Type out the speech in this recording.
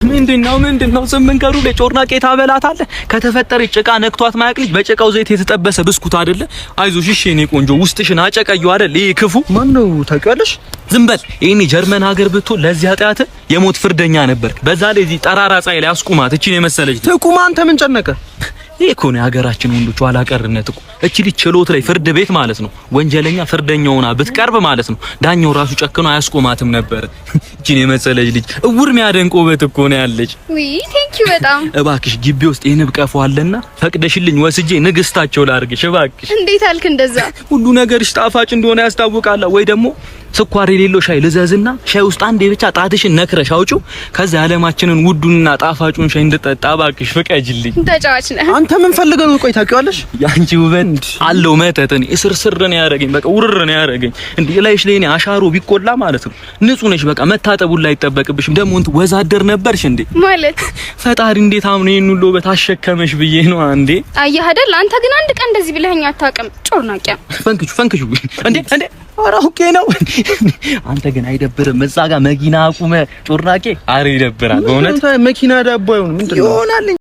ምንድነው ስምንት ቀሩ ለጮርናቄ ታበላታለህ? ከተፈጠረ ጭቃ ነክቷት ማያቅ ልጅ በጭቃው ዘይት የተጠበሰ ብስኩት አይደለ? አይዞሽ እሺ የኔ ቆንጆ ውስጥሽን አጨቀየው አይደል? ይሄ ክፉ ማን ነው ታውቂያለሽ? ዝም በል። ይሄኔ ጀርመን ሀገር ብትሆን ለዚህ ኃጢአት የሞት ፍርደኛ ነበር። በዛ ላይ እዚህ ጠራራ ፀሐይ ላይ አስቁማት። እቺን የመሰለች ትቁማ። አንተ ምን ጨነቀ? ይሄ እኮ ነው የሀገራችን ወንዶች ኋላ ቀርነት እኮ። እቺ ልጅ ችሎት ላይ ፍርድ ቤት ማለት ነው ወንጀለኛ ፍርደኛ ሆና ብትቀርብ ማለት ነው ዳኛው ራሱ ጨክኖ አያስቆማትም ነበር። እቺን የመሰለች ልጅ እውር የሚያደንቅ ውበት እኮ ነው ያለች። ዊ ቴንክ ዩ በጣም እባክሽ ግቢ ውስጥ የንብ ቀፎ አለና ፈቅደሽልኝ ወስጄ ንግስታቸው ላርግሽ እባክሽ። እንዴት አልክ እንደዛ? ሁሉ ነገርሽ ጣፋጭ እንደሆነ ያስታውቃል። ወይ ደግሞ ስኳር የሌለው ሻይ ልዘዝና ሻይ ውስጥ አንዴ ብቻ ጣትሽን ነክረሽ አውጪው። ከዛ ዓለማችንን ውዱንና ጣፋጩን ሻይ እንድጠጣ እባክሽ ፍቀጂልኝ። ተጫዋች ነህ አንተ። ምን ፈልገህ ነው? ቆይ ታውቂዋለሽ? ያንቺ ውበት አለው መተተን እስርስር ነው ያረገኝ። በቃ ውርር ነው ያረገኝ። እንዴ ላይሽ ላይ እኔ አሻሮ ቢቆላ ማለት ነው ንጹህ ነሽ። በቃ መታጠቡን ላይ አይጠበቅብሽም። ደግሞ እንት ወዛደር ነበርሽ እንዴ ማለት ፈጣሪ እንዴት አምኖ ይሄን ሁሉ ውበት አሸከመሽ ብዬ ነው አንዴ። አየህ አይደል? አንተ ግን አንድ ቀን እንደዚህ ብለኸኝ አታውቅም። ጮርናቂያ ፈንክቹ እንዴ አራውቄ ነው። አንተ ግን አይደብርም? እዛ ጋር መኪና አቁመ ጮርናቄ። አረ ይደብራል በእውነት። መኪና ዳቦ አይሆንም ምንድነው ይሆናል?